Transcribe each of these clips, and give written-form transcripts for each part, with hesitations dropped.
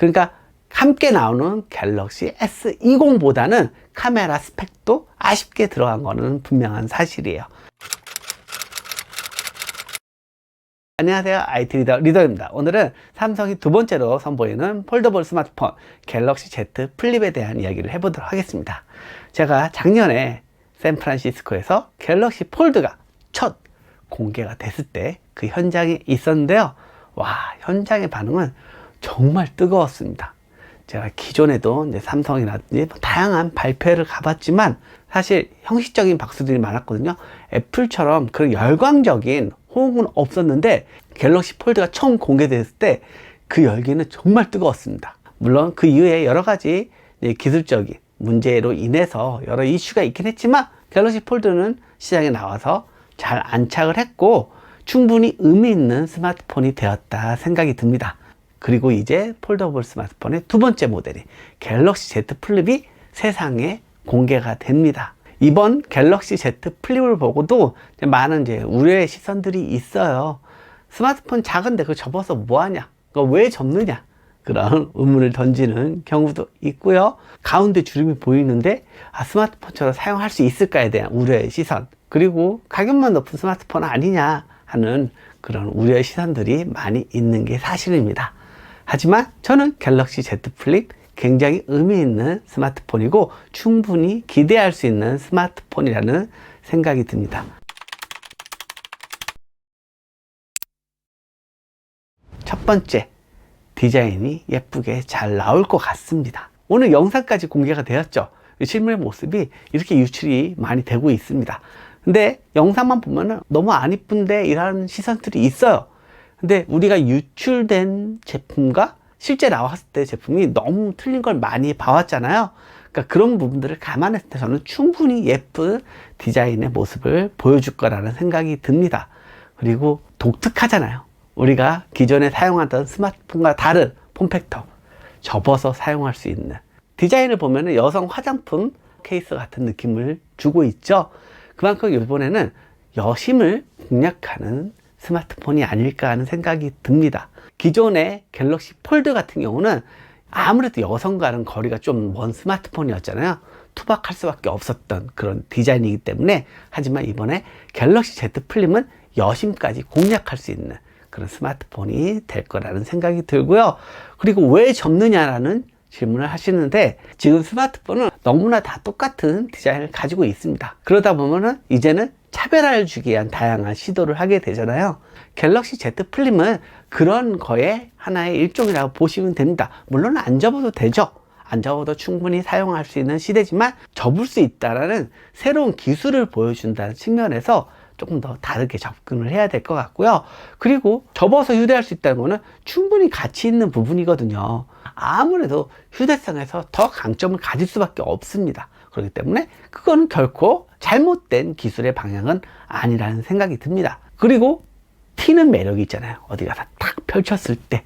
그러니까 함께 나오는 갤럭시 S20보다는 카메라 스펙도 아쉽게 들어간 거는 분명한 사실이에요. 안녕하세요, IT 리더입니다. 오늘은 삼성이 두 번째로 선보이는 폴더블 스마트폰 갤럭시 Z 플립에 대한 이야기를 해보도록 하겠습니다. 제가 작년에 샌프란시스코에서 갤럭시 폴드가 첫 공개가 됐을 때 그 현장에 있었는데요. 와, 현장의 반응은 정말 뜨거웠습니다. 제가 기존에도 이제 삼성이라든지 다양한 발표회를 가봤지만 사실 형식적인 박수들이 많았거든요. 애플처럼 그런 열광적인 호응은 없었는데 갤럭시 폴드가 처음 공개됐을 때 그 열기는 정말 뜨거웠습니다. 물론 그 이후에 여러 가지 기술적인 문제로 인해서 여러 이슈가 있긴 했지만 갤럭시 폴드는 시장에 나와서 잘 안착을 했고 충분히 의미 있는 스마트폰이 되었다 생각이 듭니다. 그리고 이제 폴더블 스마트폰의 두 번째 모델이 갤럭시 Z 플립이 세상에 공개가 됩니다. 이번 갤럭시 Z 플립을 보고도 많은 우려의 시선들이 있어요. 스마트폰 작은데 그거 접어서 뭐하냐? 그거 왜 접느냐? 그런 의문을 던지는 경우도 있고요. 가운데 주름이 보이는데 스마트폰처럼 사용할 수 있을까에 대한 우려의 시선, 그리고 가격만 높은 스마트폰 아니냐 하는 그런 우려의 시선들이 많이 있는 게 사실입니다. 하지만 저는 갤럭시 Z 플립 굉장히 의미 있는 스마트폰이고 충분히 기대할 수 있는 스마트폰이라는 생각이 듭니다. 첫 번째, 디자인이 예쁘게 잘 나올 것 같습니다. 오늘 영상까지 공개가 되었죠. 실물의 모습이 이렇게 유출이 많이 되고 있습니다. 근데 영상만 보면은 너무 안 이쁜데 이런 시선들이 있어요. 근데 우리가 유출된 제품과 실제 나왔을 때 제품이 너무 틀린 걸 많이 봐왔잖아요. 그러니까 그런 부분들을 감안했을 때 저는 충분히 예쁜 디자인의 모습을 보여줄 거라는 생각이 듭니다. 그리고 독특하잖아요. 우리가 기존에 사용하던 스마트폰과 다른 폼팩터, 접어서 사용할 수 있는 디자인을 보면 여성 화장품 케이스 같은 느낌을 주고 있죠. 그만큼 이번에는 여심을 공략하는 스마트폰이 아닐까 하는 생각이 듭니다. 기존의 갤럭시 폴드 같은 경우는 아무래도 여성과는 거리가 좀 먼 스마트폰이었잖아요. 투박할 수밖에 없었던 그런 디자인이기 때문에. 하지만 이번에 갤럭시 Z 플립은 여심까지 공략할 수 있는 그런 스마트폰이 될 거라는 생각이 들고요. 그리고 왜 접느냐라는 질문을 하시는데 지금 스마트폰은 너무나 다 똑같은 디자인을 가지고 있습니다. 그러다 보면은 이제는 차별화를 주기 위한 다양한 시도를 하게 되잖아요. 갤럭시 Z 플립은 그런 거에 하나의 일종이라고 보시면 됩니다. 물론 안 접어도 되죠. 안 접어도 충분히 사용할 수 있는 시대지만 접을 수 있다라는 새로운 기술을 보여준다는 측면에서 조금 더 다르게 접근을 해야 될 것 같고요. 그리고 접어서 휴대할 수 있다는 거는 충분히 가치 있는 부분이거든요. 아무래도 휴대성에서 더 강점을 가질 수밖에 없습니다. 그렇기 때문에 그거는 결코 잘못된 기술의 방향은 아니라는 생각이 듭니다. 그리고 튀는 매력이 있잖아요. 어디 가서 탁 펼쳤을 때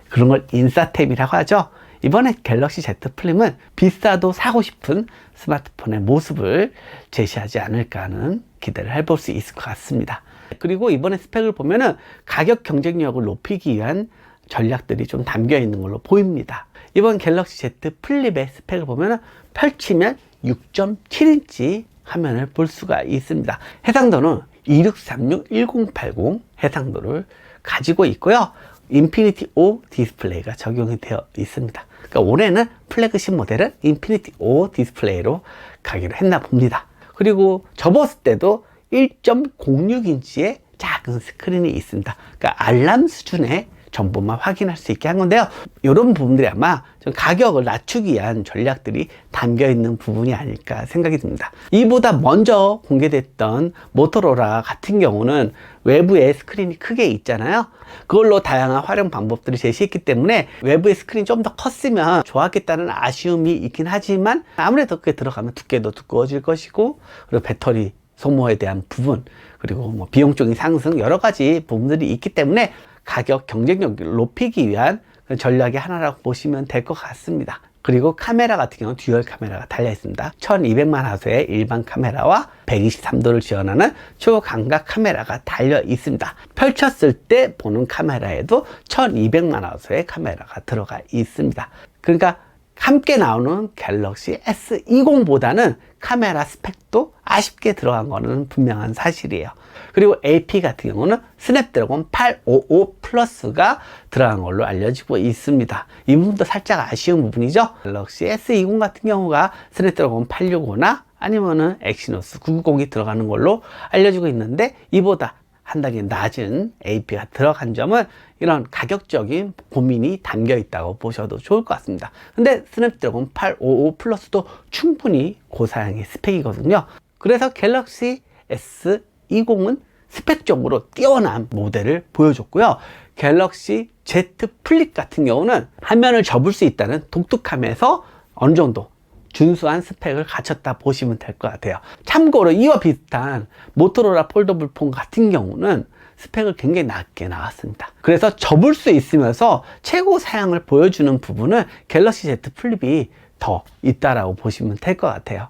그런 걸 인싸템이라고 하죠. 이번에 갤럭시 Z 플립은 비싸도 사고 싶은 스마트폰의 모습을 제시하지 않을까 하는 기대를 해볼 수 있을 것 같습니다. 그리고 이번에 스펙을 보면은 가격 경쟁력을 높이기 위한 전략들이 좀 담겨 있는 걸로 보입니다. 이번 갤럭시 Z 플립의 스펙을 보면은 펼치면 6.7인치 화면을 볼 수가 있습니다. 해상도는 2636-1080 해상도를 가지고 있고요. 인피니티 O 디스플레이가 적용이 되어 있습니다. 그러니까 올해는 플래그십 모델은 인피니티 O 디스플레이로 가기로 했나 봅니다. 그리고 접었을 때도 1.06인치의 작은 스크린이 있습니다. 그러니까 알람 수준의 정보만 확인할 수 있게 한 건데요. 이런 부분들이 아마 좀 가격을 낮추기 위한 전략들이 담겨 있는 부분이 아닐까 생각이 듭니다. 이보다 먼저 공개됐던 모토로라 같은 경우는 외부에 스크린이 크게 있잖아요. 그걸로 다양한 활용 방법들을 제시했기 때문에 외부의 스크린이 좀 더 컸으면 좋았겠다는 아쉬움이 있긴 하지만 아무래도 그게 들어가면 두께도 두꺼워질 것이고 그리고 배터리 소모에 대한 부분, 그리고 뭐 비용적인 상승 여러 가지 부분들이 있기 때문에 가격 경쟁력을 높이기 위한 전략의 하나라고 보시면 될 것 같습니다. 그리고 카메라 같은 경우는 듀얼 카메라가 달려 있습니다. 1200만 화소의 일반 카메라와 123도를 지원하는 초광각 카메라가 달려 있습니다. 펼쳤을 때 보는 카메라에도 1200만 화소의 카메라가 들어가 있습니다. 그러니까 함께 나오는 갤럭시 S20보다는 카메라 스펙도 아쉽게 들어간 거는 분명한 사실이에요. 그리고 AP 같은 경우는 스냅드래곤 855 플러스가 들어간 걸로 알려지고 있습니다. 이 부분도 살짝 아쉬운 부분이죠. 갤럭시 S20 같은 경우가 스냅드래곤 865나 아니면은 엑시노스 990이 들어가는 걸로 알려지고 있는데, 이보다 한 단계 낮은 AP가 들어간 점은 이런 가격적인 고민이 담겨 있다고 보셔도 좋을 것 같습니다. 근데 스냅드래곤 855 플러스도 충분히 고사양의 스펙이거든요. 그래서 갤럭시 S20은 스펙적으로 뛰어난 모델을 보여줬고요. 갤럭시 Z 플립 같은 경우는 화면을 접을 수 있다는 독특함에서 어느 정도 준수한 스펙을 갖췄다 보시면 될 것 같아요. 참고로 이와 비슷한 모토로라 폴더블 폰 같은 경우는 스펙을 굉장히 낮게 나왔습니다. 그래서 접을 수 있으면서 최고 사양을 보여주는 부분은 갤럭시 Z 플립이 더 있다라고 보시면 될 것 같아요.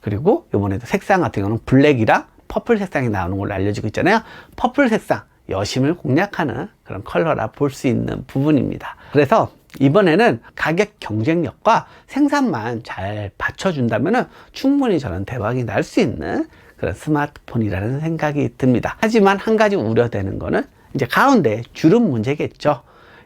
그리고 이번에도 색상 같은 경우는 블랙이랑 퍼플 색상이 나오는 걸로 알려지고 있잖아요. 퍼플 색상, 여심을 공략하는 그런 컬러라 볼 수 있는 부분입니다. 그래서 이번에는 가격 경쟁력과 생산만 잘 받쳐준다면 충분히 저는 대박이 날 수 있는 그런 스마트폰이라는 생각이 듭니다. 하지만 한 가지 우려되는 거는 이제 가운데 주름 문제겠죠.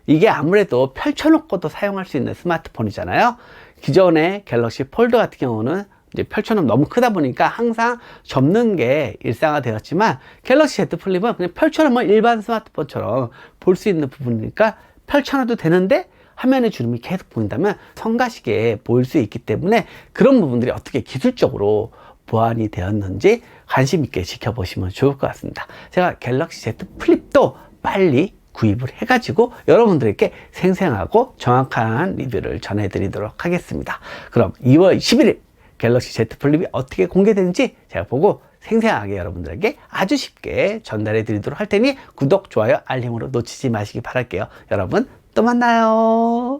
이게 아무래도 펼쳐놓고도 사용할 수 있는 스마트폰이잖아요. 기존의 갤럭시 폴드 같은 경우는 이제 펼쳐놓으면 너무 크다 보니까 항상 접는 게 일상화되었지만, 갤럭시 Z 플립은 그냥 펼쳐놓으면 일반 스마트폰처럼 볼 수 있는 부분이니까 펼쳐놔도 되는데 화면에 주름이 계속 보인다면 성가시게 보일 수 있기 때문에, 그런 부분들이 어떻게 기술적으로 보완이 되었는지 관심 있게 지켜보시면 좋을 것 같습니다. 제가 갤럭시 Z 플립도 빨리 구입을 해가지고 여러분들에게 생생하고 정확한 리뷰를 전해드리도록 하겠습니다. 그럼 2월 11일 갤럭시 Z 플립이 어떻게 공개되는지 제가 보고 생생하게 여러분들에게 아주 쉽게 전달해 드리도록 할 테니 구독, 좋아요, 알림으로 놓치지 마시기 바랄게요. 여러분 또 만나요.